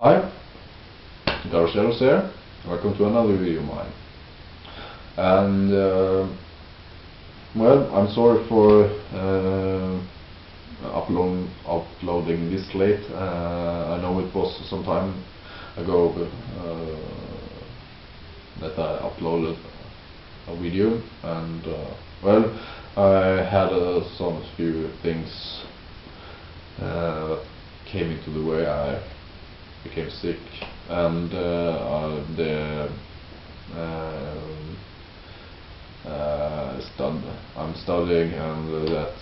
Hi, Garcelos here. Welcome to another video of mine. And well, I'm sorry for uploading this late. I know it was some time ago that I uploaded a video, and well, I had some few things that came into the way. I became sick, and I'm studying, and that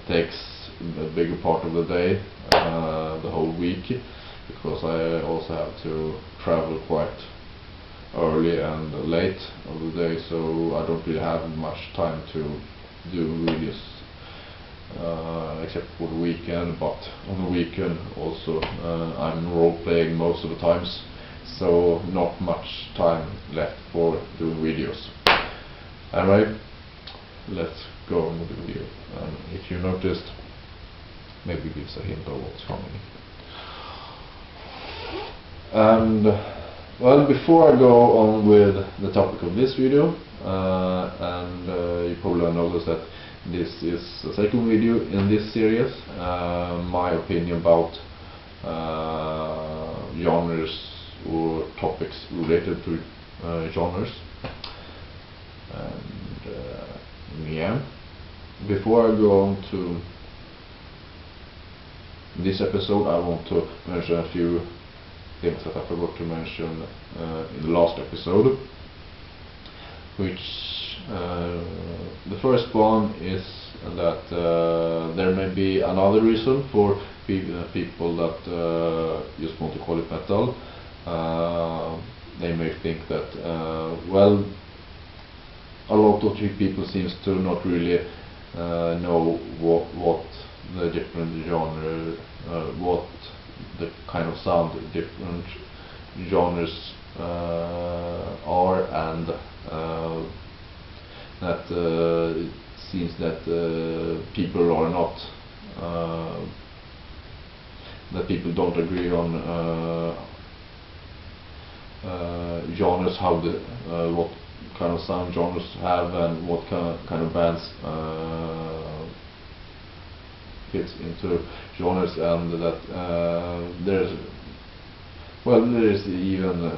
takes a bigger part of the day, the whole week, because I also have to travel quite early and late of the day, so I don't really have much time to do videos, except for the weekend. But on the weekend also I'm role-playing most of the times, so not much time left for doing videos. Anyway, let's go on with the video, and if you noticed, maybe gives a hint of what's coming. And well, before I go on with the topic of this video, you probably noticed that this is the second video in this series, my opinion about genres or topics related to genres. And yeah, before I go on to this episode, I want to mention a few things that I forgot to mention in the last episode, which the first one is that there may be another reason for people that just want to call it metal. They may think that well, a lot of people seems to not really know what the different genre, what the kind of sound different genres are, and that it seems that people are not that people don't agree on genres, how the what kind of sound genres have, and what kind of bands fits into genres, and that there is even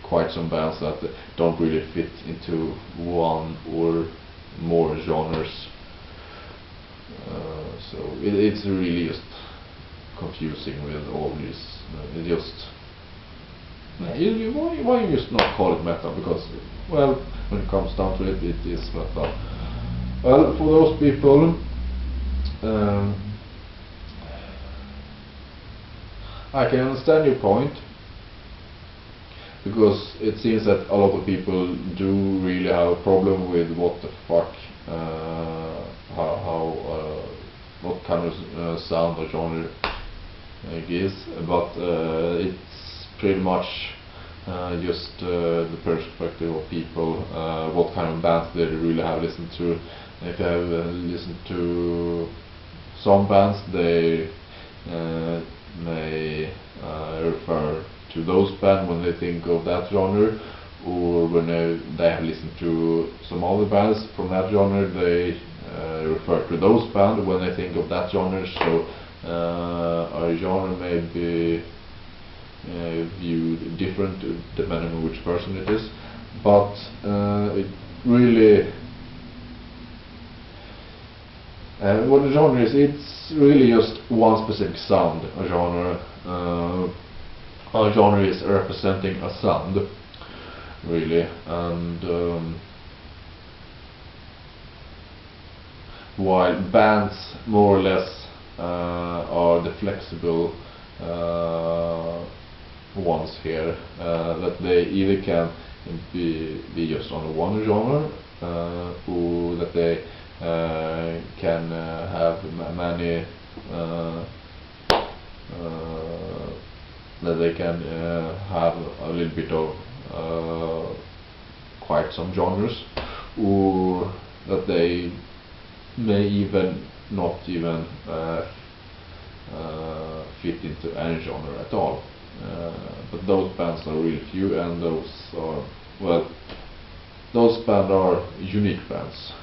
quite some bands that don't really fit into one or more genres. So it's really just confusing with all this. Why you just not call it metal? Because, well, when it comes down to it, it is metal. Well, for those people, I can understand your point, because it seems that a lot of people do really have a problem with what the fuck, what kind of sound or genre gives, but it's pretty much just the perspective of people, what kind of bands they really have listened to. If they have listened to some bands, they may refer to those bands when they think of that genre, or when they have listened to some other bands from that genre, they refer to those bands when they think of that genre. So a genre may be viewed different depending on which person it is, but it really what a genre is, it's really just one specific sound. A genre is representing a sound, really, and while bands more or less are the flexible ones here, that they either can be just on one genre, or that they can have many, that they can have a little bit of quite some genres, or that they may even not even fit into any genre at all. But those bands are really few, and those are, well, those bands are unique bands,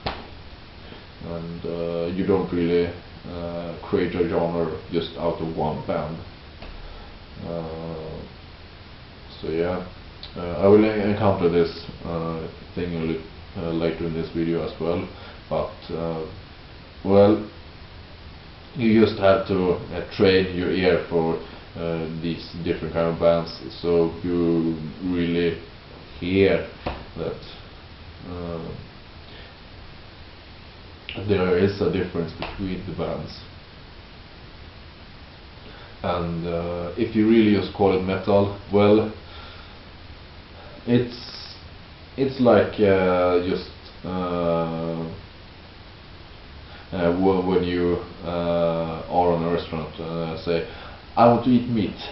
and you don't really create a genre just out of one band. So yeah, I will encounter this thing a little later in this video as well, but well, you just have to train your ear for these different kind of bands, so you really hear that there is a difference between the bands. And if you really just call it metal, well, it's like just when you are on a restaurant and say, I want to eat meat.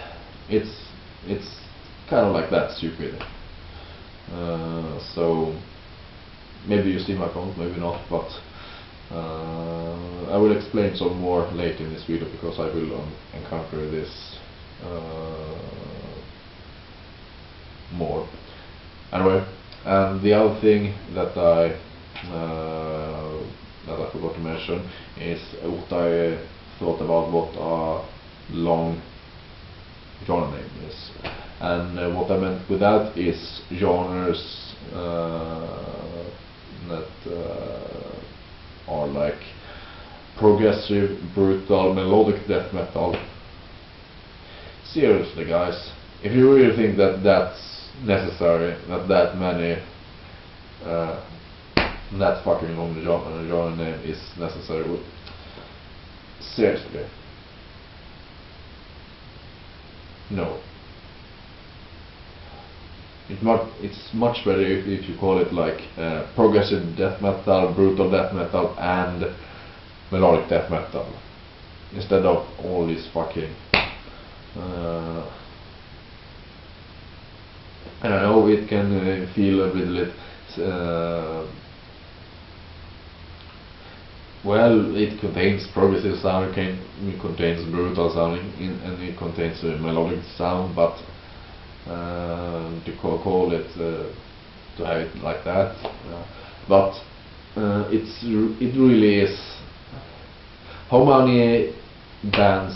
It's kind of like that stupid. So maybe you see my point, maybe not, but I will explain some more later in this video, because I will encounter this more. Anyway, and the other thing that I forgot to mention is what I thought about what a long genre name is. And what I meant with that is genres that are like progressive, brutal, melodic death metal. Seriously, guys, if you really think that that's necessary, that many that fucking long genre name is necessary, seriously, no. It's much better if you call it like progressive death metal, brutal death metal, and melodic death metal, instead of all these fucking I know it can feel a bit well, it contains progressive sound, it contains brutal sound, and it contains a melodic sound, but to call it to have it like that, but it really is. How many bands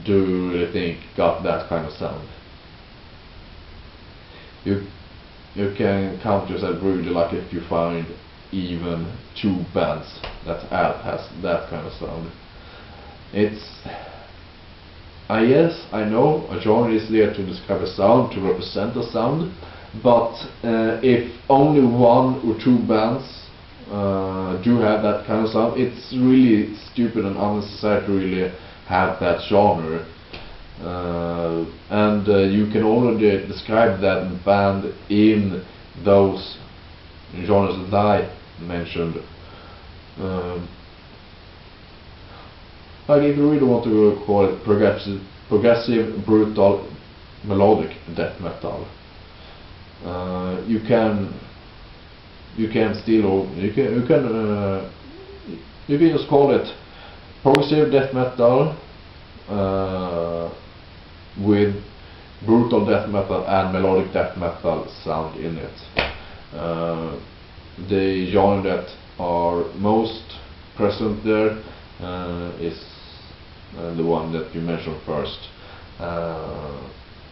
do you really think got that kind of sound? You can count yourself really lucky if you find even 2 bands that has that kind of sound. It's yes, I know a genre is there to describe a sound, to represent a sound, but if only 1 or 2 bands do have that kind of sound, it's really stupid and unnecessary to really have that genre. And you can already describe that band in those genres that I mentioned. Like if you really want to call it progressive, brutal, melodic death metal, you can just call it progressive death metal with brutal death metal and melodic death metal sound in it. The genre that are most present there is the one that you mentioned first.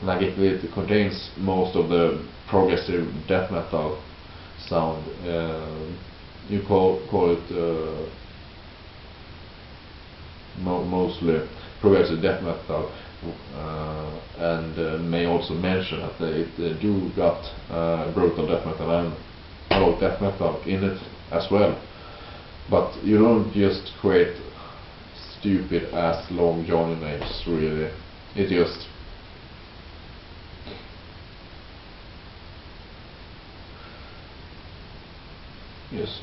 Like it contains most of the progressive death metal sound. You call it mostly progressive death metal, and may also mention that it do got brutal death metal and melodic death metal in it as well. But you don't just create stupid ass long genre names, really. It just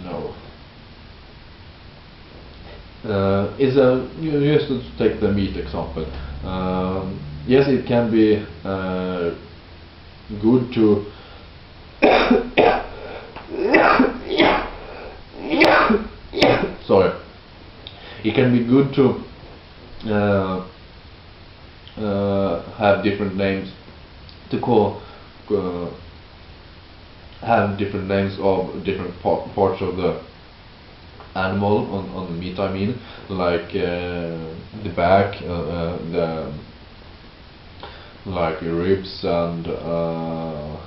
no. You just to take the meat example. Yes, it can be good to sorry. It can be good to have different names to call uh, have different names of different parts of the animal on the meat. I mean, like the back, the like ribs and the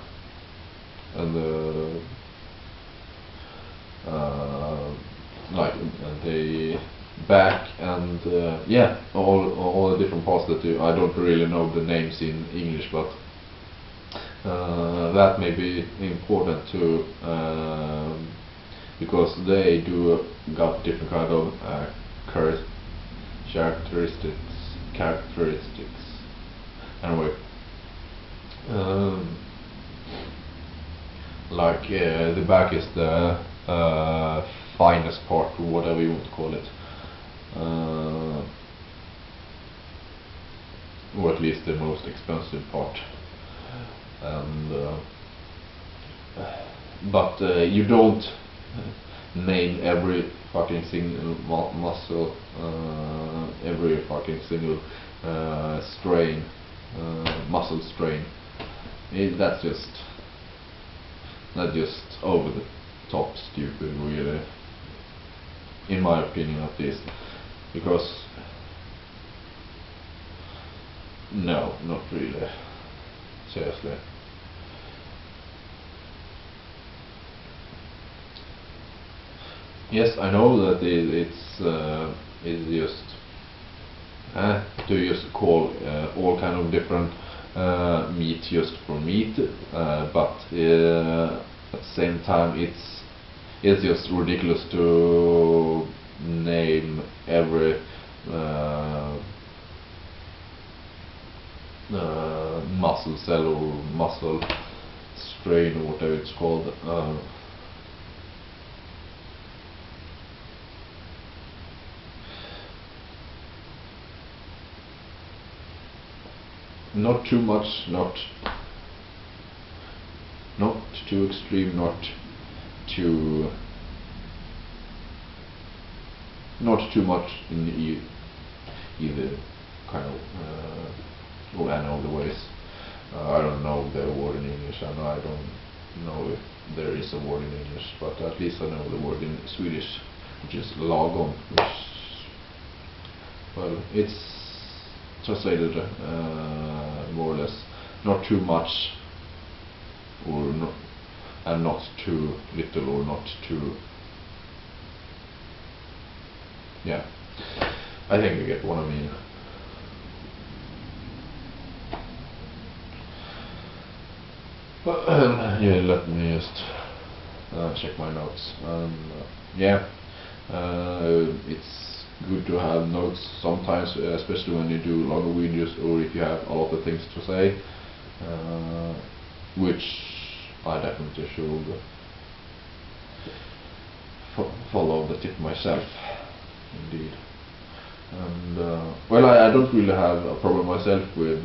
like the back and yeah, all the different parts that I don't really know the names in English, but that may be important to because they do got different kind of characteristics. Anyway, um, like the back is the finest part, or whatever you want to call it, or at least the most expensive part. And but you don't name every fucking single muscle, every fucking single strain, muscle strain. That's just over the top stupid, really, in my opinion at least, because no, not really, seriously. Yes, I know that it's just to just call all kind of different meat just for meat, but at the same time it's just ridiculous to name every muscle cell or muscle strain or whatever it's called. Not too much, not too extreme, not too much in either kind of or any of the ways. I don't know the word in English, and I don't know if there is a word in English, but at least I know the word in Swedish, which is lagom, which, well, it's translated more or less, not too much or not, and not too little or not too, yeah, I think you get what I mean. Yeah, let me just check my notes. Yeah, it's good to have notes sometimes, especially when you do longer videos or if you have a lot of things to say, which I definitely should follow the tip myself, indeed. And well, I don't really have a problem myself with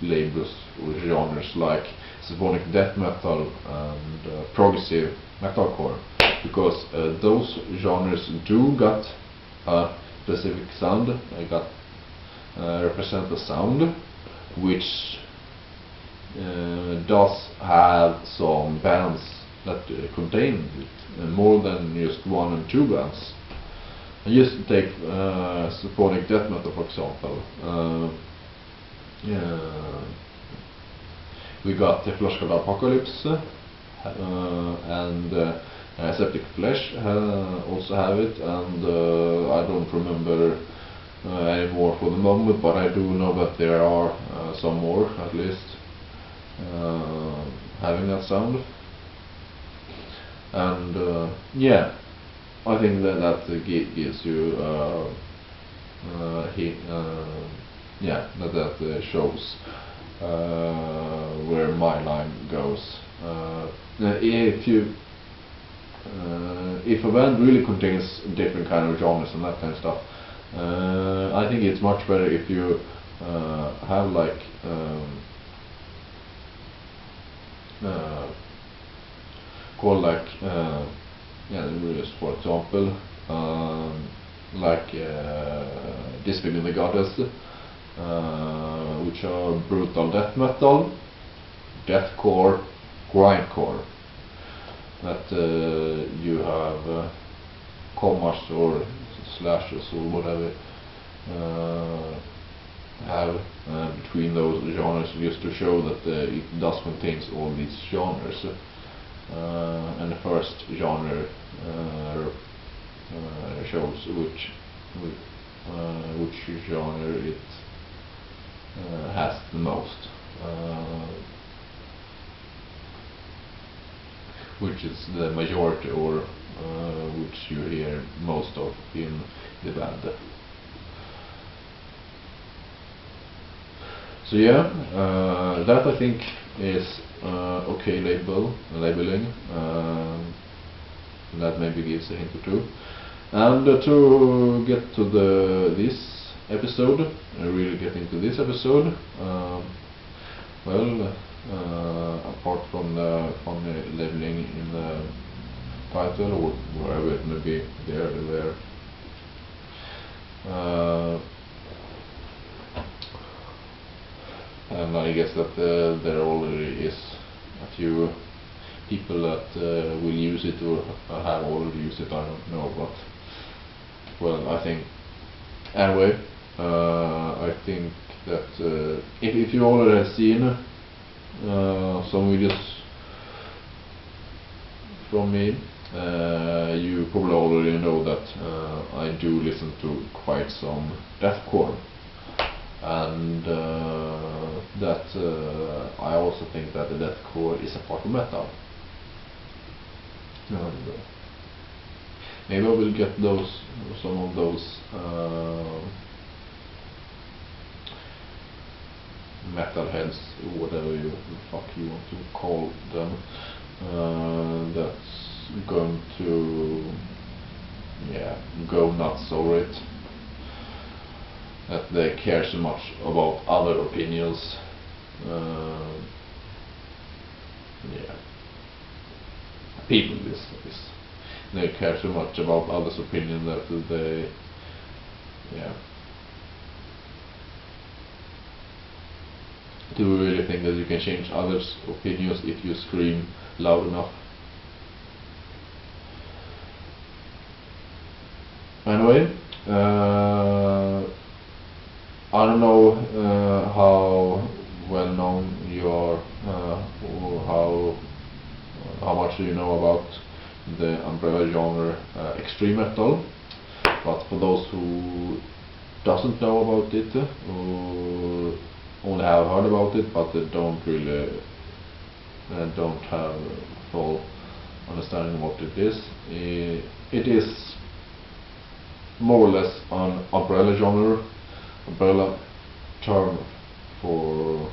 labels or genres like symphonic death metal and progressive metalcore, because those genres do got a specific sound. I got represent a sound which does have some bands that contain it, more than just one and two bands. And just take symphonic death metal, for example. We got the Flush God Apocalypse and Septic Flesh also have it, and I don't remember any more for the moment, but I do know that there are some more at least having that sound. And yeah, I think that gives you yeah, that shows where my line goes. If a band really contains different kind of genres and that kind of stuff, I think it's much better if you have like called like yeah, just for example, like Disbelieving the Goddess, which are brutal death metal, deathcore, grindcore. That you have commas or slashes or whatever have between those genres, just to show that it does contains all these genres. And the first genre shows which genre it has the most, which is the majority, or which you hear most of in the band. So yeah, that I think is okay labeling. That maybe gives a hint or two. And to get to this episode, really get into this episode, well, apart from the funny labeling in the title or wherever it may be, there. And I guess that there already is a few people that will use it or have already used it, I don't know, but well, I think anyway, I think that if you already have seen some videos from me, you probably already know that I do listen to quite some deathcore, and that I also think that the deathcore is a part of metal. And maybe I will get some of those metalheads, or whatever the fuck you want to call them, that's going to go nuts over it, that they care so much about other opinions. People they care so much about others' opinion that they do you really think that you can change others' opinions if you scream loud enough? Anyway, I don't know how well known you are, or how much do you know about the umbrella genre extreme metal, but for those who doesn't know about it, or only have heard about it but they don't really don't have full understanding what it is, it is more or less an umbrella term for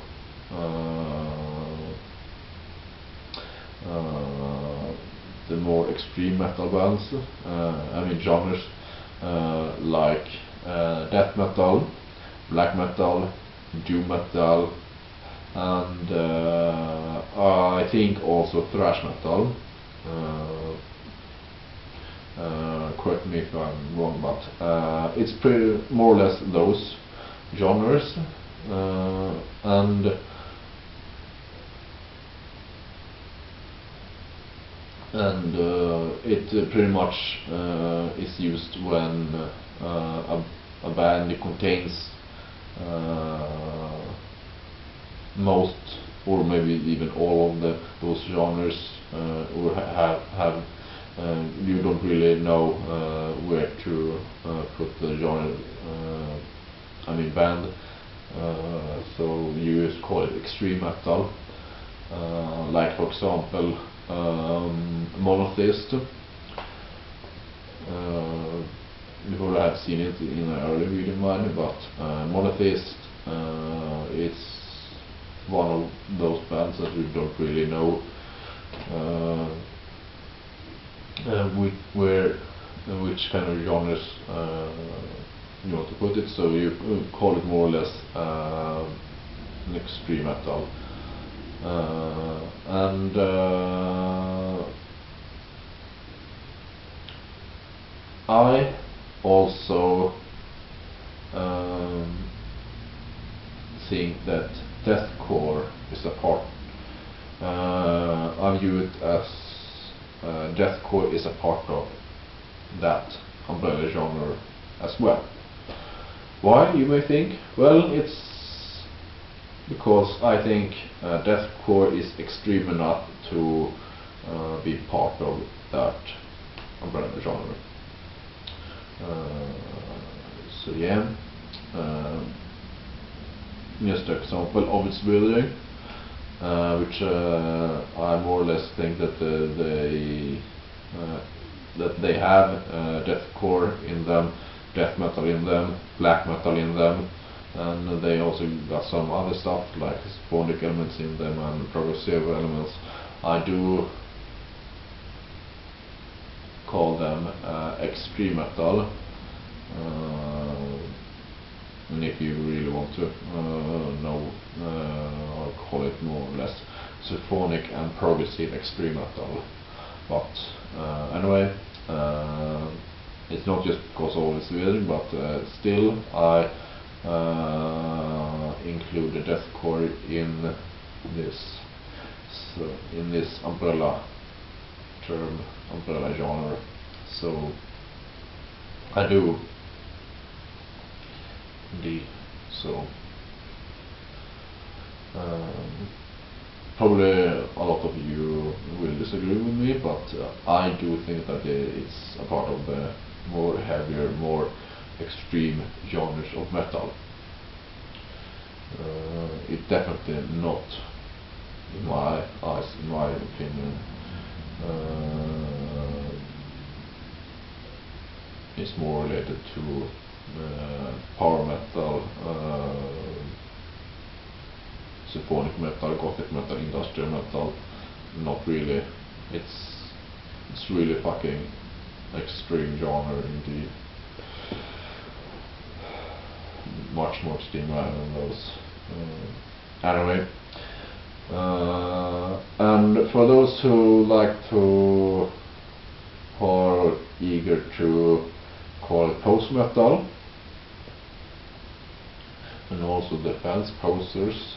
the more extreme metal bands, I mean genres like death metal, black metal, doom metal, and I think also thrash metal. Correct me if I'm wrong, but it's pretty more or less those genres, and it pretty much is used when a band contains most or maybe even all of those genres, or have you don't really know where to put the genre, I mean band, so you just call it extreme metal, like for example Monotheist. You probably have seen it in an early video of mine, but Monotheist is one of those bands that you don't really know which kind of genres you want to put it, so you call it more or less an extreme metal, and I also think that deathcore is a part. I view it as deathcore is a part of that umbrella genre as well. Why, you may think? Well, it's because I think deathcore is extreme enough to be part of that umbrella genre. So yeah, just an example of its building, which I more or less think that they have deathcore in them, death metal in them, black metal in them, and they also got some other stuff like symphonic elements in them and progressive elements. I do call them extreme metal, and if you really want to know, I'll call it more or less symphonic and progressive extreme metal. But anyway, it's not just because of all this building, but still I include the deathcore in this umbrella term, umbrella genre. So I do indeed. So probably a lot of you will disagree with me, but I do think that it's a part of the more heavier, more extreme genres of metal. It definitely not, in my eyes, in my opinion, is more related to power metal, symphonic metal, gothic metal, industrial metal. Not really. It's really fucking extreme genre indeed. Much more extreme than those. Anyway, and for those who like to, are eager to call it post metal, and also defense posers,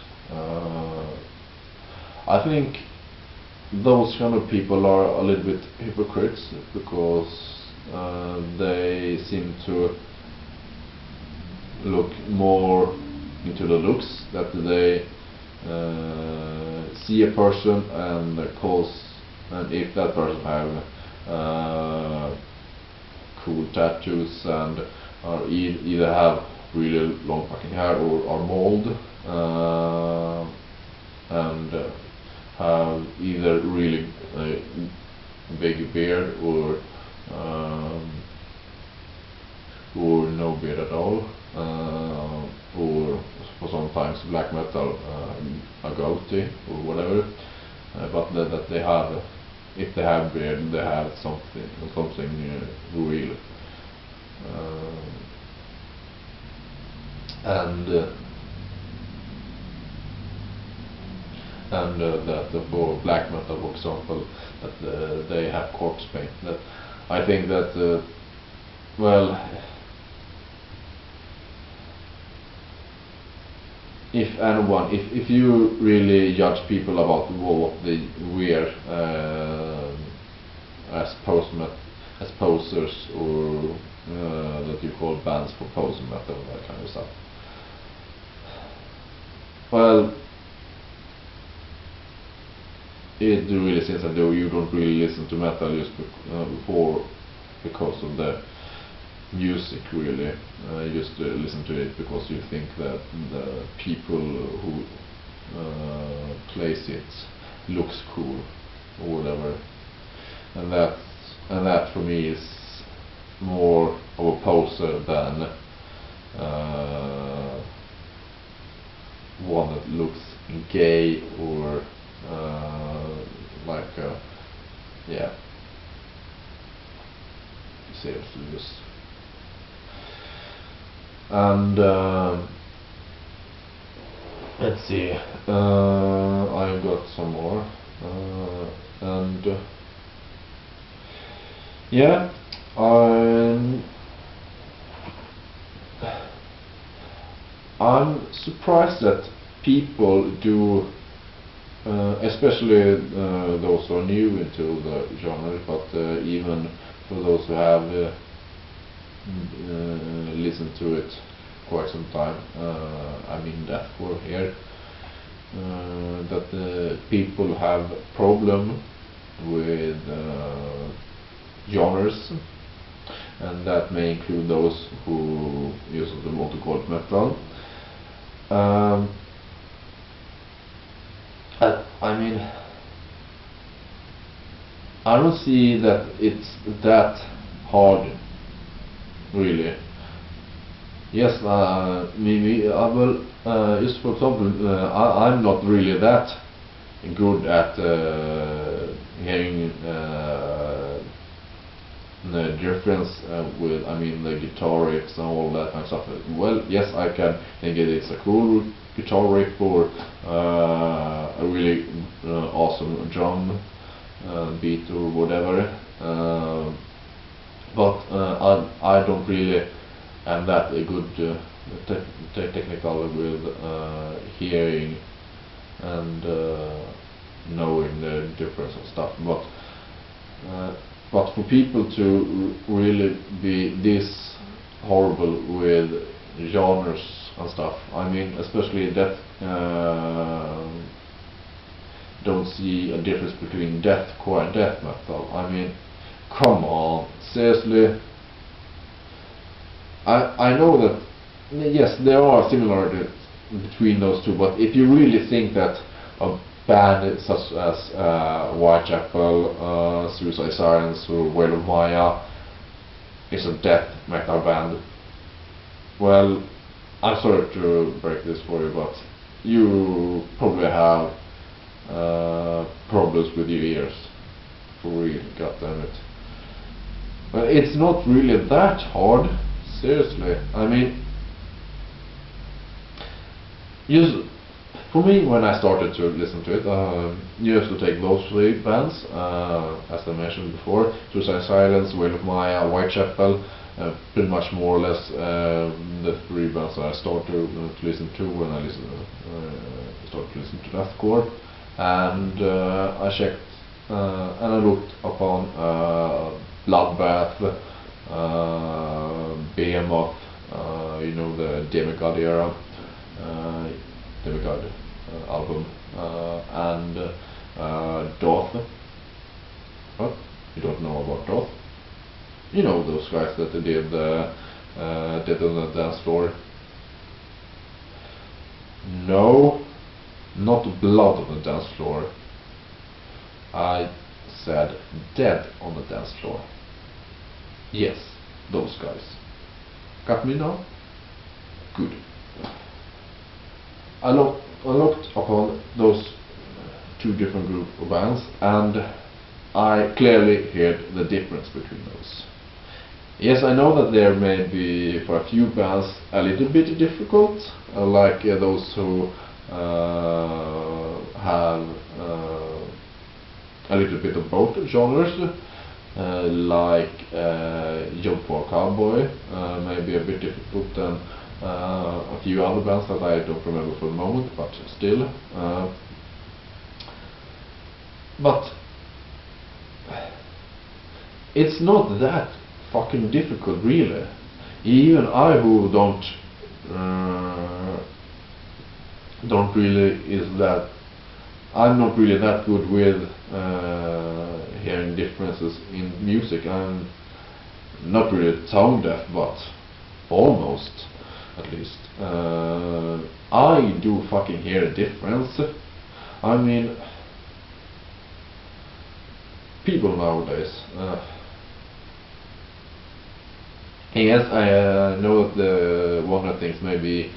I think those kind of people are a little bit hypocrites, because they seem to look more into the looks, that they see a person and if that person have cool tattoos and either have really long fucking hair or are bald, and have either really big beard or no beard at all, or for sometimes black metal a goatee or whatever, but that they have, if they have beard, they have something real, and that for black metal, for example, that they have corpse paint. That I think that well, if anyone, if you really judge people about what they wear as posers, or that you call bands for poser metal, that kind of stuff, well, it really seems that you don't really listen to metal just because of the music, really. You just listen to it because you think that the people who plays it looks cool or whatever, and that for me is more of a poser than one that looks gay or like yeah, seriously, just. And let's see, I've got some more, and yeah, I'm surprised that people do, especially those who are new into the genre, but even for those who have listened to it quite some time. I mean deathcore here. That people have problem with genres, and that may include those who use the want to call it metal. Um, I mean, I don't see that it's that hard, really. Yes, well, just for example, I'm not really that good at hearing the difference with, I mean, the guitar riffs and all that kind of stuff. Well, yes, I can think it's a cool guitar riff or a really awesome drum beat or whatever, but I don't really am that good technical with hearing and knowing the difference and stuff. But for people to really be this horrible with genres and stuff, I mean, especially that don't see a difference between deathcore and death metal. I mean, come on, seriously. I know that yes, there are similarities between those two, but if you really think that a band such as Whitechapel, Suicide Silence, or Whale of Maya is a death metal band, well, I'm sorry to break this for you, but you probably have problems with your ears, for real, goddammit. But it's not really that hard, seriously. I mean, for me, when I started to listen to it, used to take those three bands, as I mentioned before: Suicide Silence, Whale of Maya, Whitechapel. Pretty much more or less the three bands that I started to listen to when I started to listen to deathcore. And I checked and I looked upon Bloodbath, Behemoth, you know, the Demigod era, Demigod album, and Doth. What? You don't know about Doth? You know those guys that did Dead on the Dance Floor? No, not Blood on the Dance Floor. I said Dead on the Dance Floor. Yes, those guys. Got me now? Good. I looked upon those two different group of bands, and I clearly heard the difference between those. Yes, I know that there may be, for a few bands, a little bit difficult, like those who have a little bit of both genres, like Job for a Cowboy, maybe a bit difficult than a few other bands that I don't remember for the moment, but still. But it's not that fucking difficult, really. Even I, who don't really I'm not really that good with hearing differences in music. I'm not really tone deaf, but almost, at least. I do fucking hear a difference. I mean, people nowadays. Yes, I know that one of the things maybe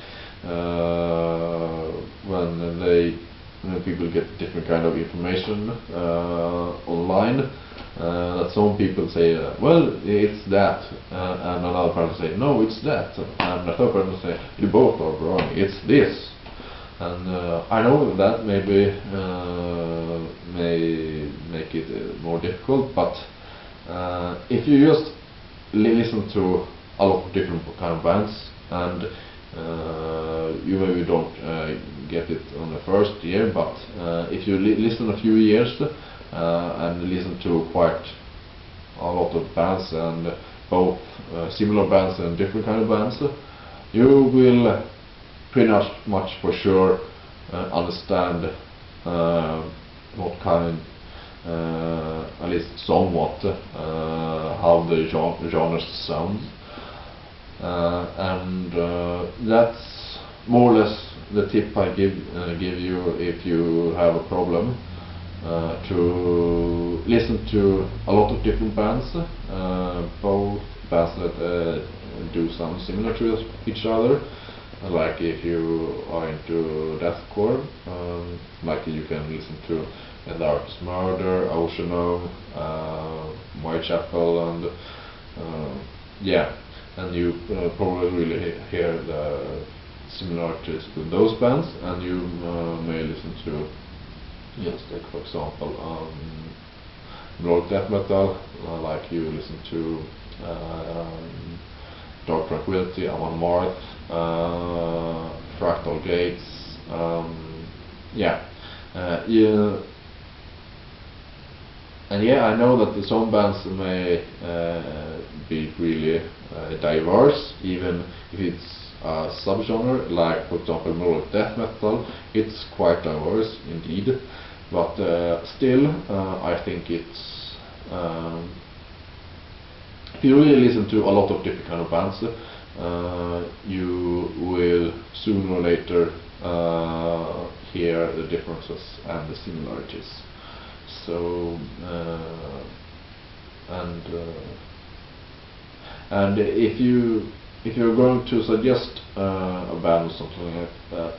when people get different kind of information online, that some people say, well, it's that, and another person say, no, it's that, and the third person say, you both are wrong, it's this. And I know that maybe may make it more difficult, but if you just listen to a lot of different kind of bands and you maybe don't get it on the first year, but if you listen a few years and listen to quite a lot of bands, and both similar bands and different kind of bands, you will pretty much for sure understand what kind, at least somewhat, how the genres sound, and that's more or less the tip I give you if you have a problem, to listen to a lot of different bands, both bands that do sound similar to each other. Like if you are into deathcore, like you can listen to The Darkest Murder, Oceanum, Whitechapel, and yeah, and you probably really hear the similarities with those bands, and you may listen to, just take for example, Nordic death metal, like you listen to Dark Tranquillity, Amon Marth, Fractal Gates, yeah, and yeah, I know that some bands may be really diverse, even if it's a subgenre, like for example Nordic death metal. It's quite diverse indeed, but still, I think it's if you really listen to a lot of different kind of bands, you will sooner or later hear the differences and the similarities. So and if you're going to suggest a band or something like that,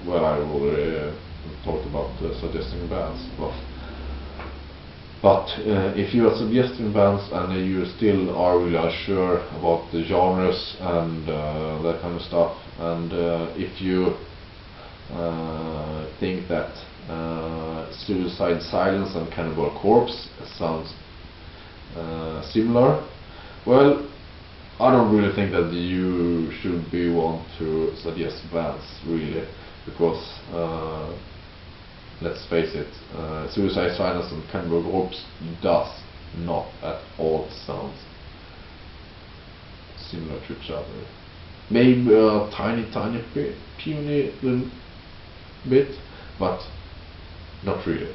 well, I already talked about suggesting bands, but if you are suggesting bands and you still are really unsure about the genres and that kind of stuff, and if you think that Suicide Silence and Cannibal Corpse sounds similar, well, I don't really think that you should be one to suggest bands, really, because let's face it, Suicide Silence and Cannibal Corpse does not at all sound similar to each other. Maybe a tiny puny little bit, but not really.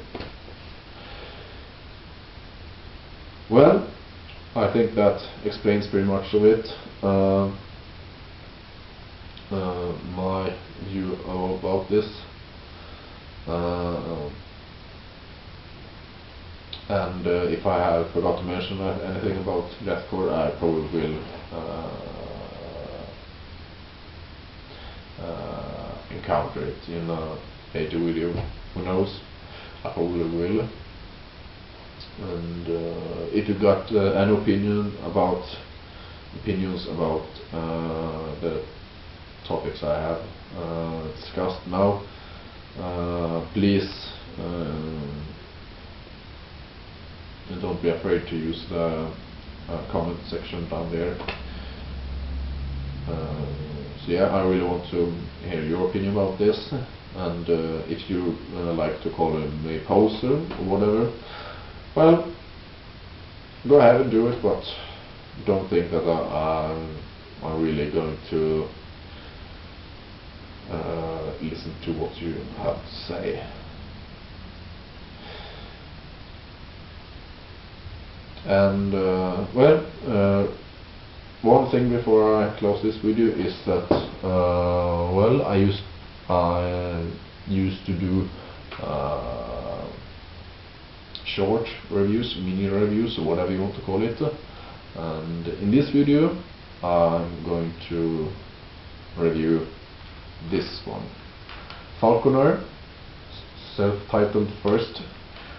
Well, I think that explains pretty much of it. My view about this. And if I have forgot to mention anything about deathcore, I probably will encounter it in a later video. Who knows? I probably will. And if you got any opinions about the topics I have discussed now, please don't be afraid to use the comment section down there. So yeah, I really want to hear your opinion about this, and if you like to call me a poser or whatever, well, go ahead and do it, but don't think that I'm really going to listen to what you have to say. And well, one thing before I close this video is that well, I used to do short reviews, mini reviews, or whatever you want to call it, and in this video I'm going to review this one, Falconer, self-titled first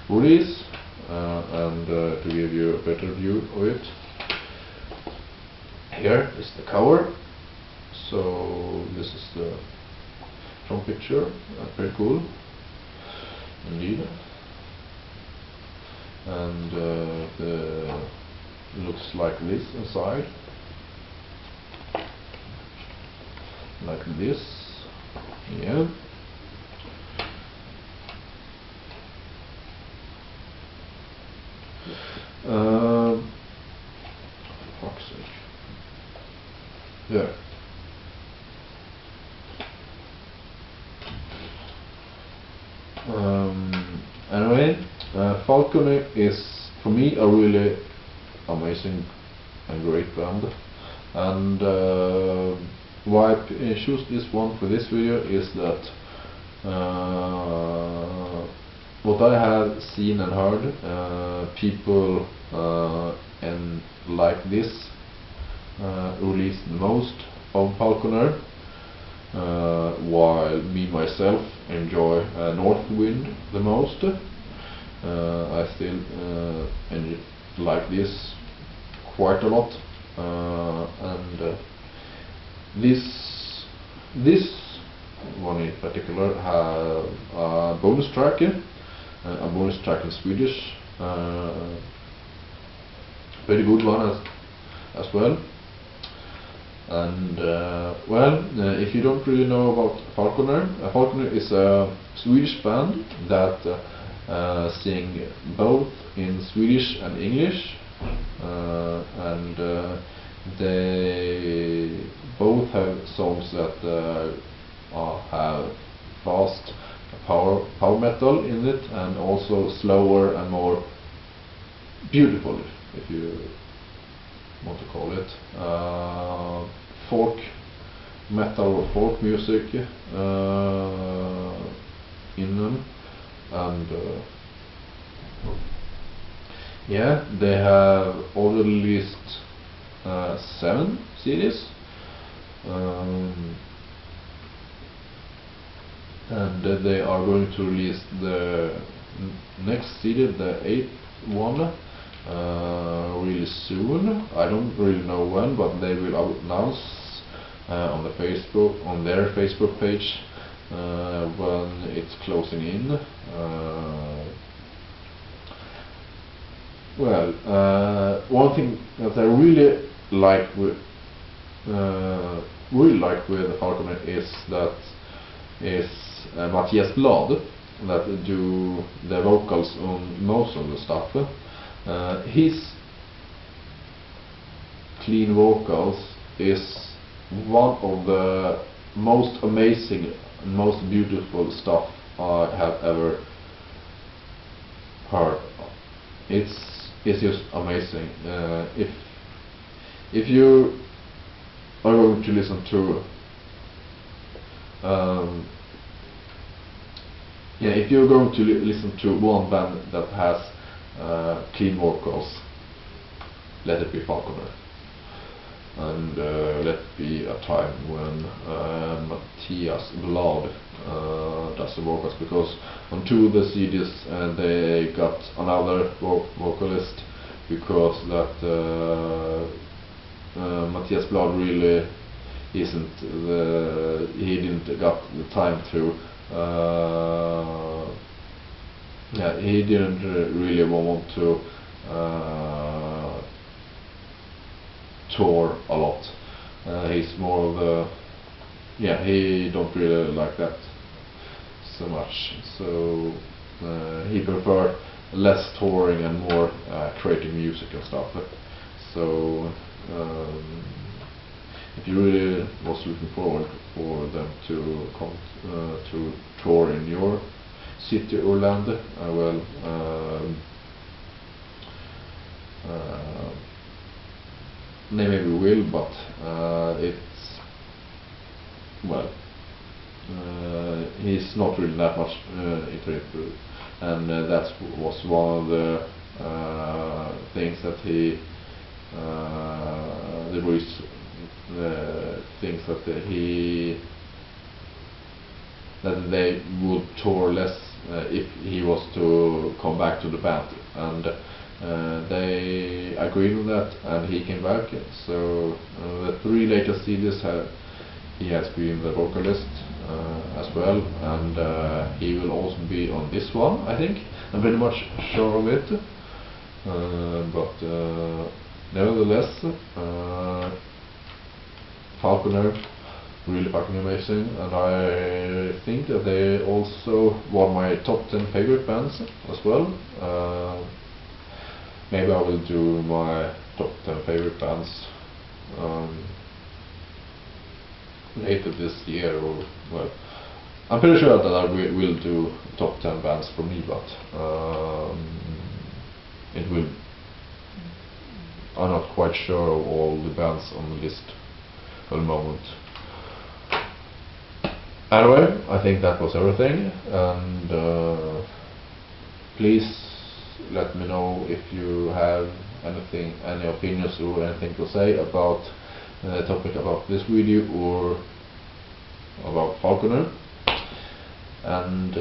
release, and to give you a better view of it, here is the cover. So this is the front picture, pretty cool indeed, and looks like this inside, like this. Yeah. For fuck's sake. Yeah. Anyway, Falconer is for me a really amazing and great band, and why I choose this one for this video is that what I have seen and heard, people and like this release the most of Falconer, while me myself enjoy North Wind the most. I still like this quite a lot, and this one in particular have a bonus track in Swedish, very good one as well. And if you don't really know about Falconer, Falconer is a Swedish band that sing both in Swedish and English, and they both have songs that have fast power metal in it, and also slower and more beautiful, if you want to call it, folk metal or folk music in them. And yeah, they have already released 7 CDs, and they are going to release the next CD, the 8th one, really soon. I don't really know when, but they will announce on their Facebook page when it's closing in. One thing that I really like with Falconer is Mattias Blad, that do the vocals on most of the stuff. His clean vocals is one of the most amazing and most beautiful stuff I have ever heard. It's just amazing. If you are going to listen to if you're going to listen to one band that has clean vocals, let it be Falconer. And let it be a time when Mattias Blad does the vocals, because on 2 of the CDs they got another vocalist, because that Mattias Blad really isn't he didn't got the time to he didn't really want to tour a lot. He's more of the he don't really like that so much, so he prefer less touring and more creating music and stuff. So if you really was looking forward for them to come to tour in your city or land, they maybe will, but he's not really that much into it, and that was one of the things that he things that they would tour less if he was to come back to the band, and they agreed with that, and he came back. So the 3 latest CDs he has been the vocalist as well, and he will also be on this one, I think. I'm pretty much sure of it, but nevertheless, Falconer really fucking amazing, and I think that they also won my top 10 favorite bands as well. Maybe I will do my top 10 favorite bands later this year, or well, I'm pretty sure that I will do top 10 bands for me, but it will. I'm not quite sure of all the bands on the list for the moment. Anyway, I think that was everything, and please let me know if you have anything, any opinions or anything to say about the topic about this video or about Falconer, and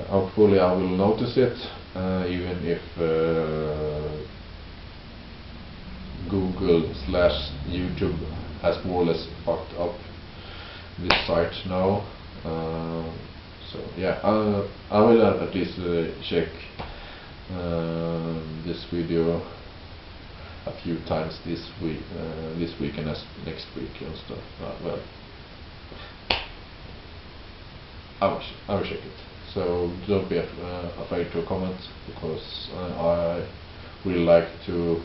hopefully I will notice it, even if Google/YouTube has more or less fucked up this site now. So yeah, I will at least check this video a few times this week and next week and stuff. Well, I will check it. So don't be afraid to comment, because I really like to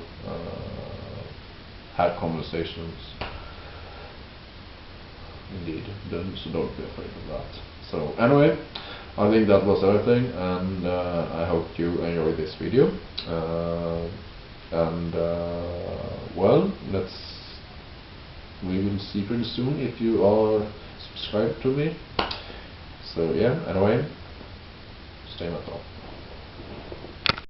have conversations. Indeed, so don't be afraid of that. So anyway, I think that was everything, and I hope you enjoyed this video. Well, we will see pretty soon if you are subscribed to me. So yeah, anyway, stay metal.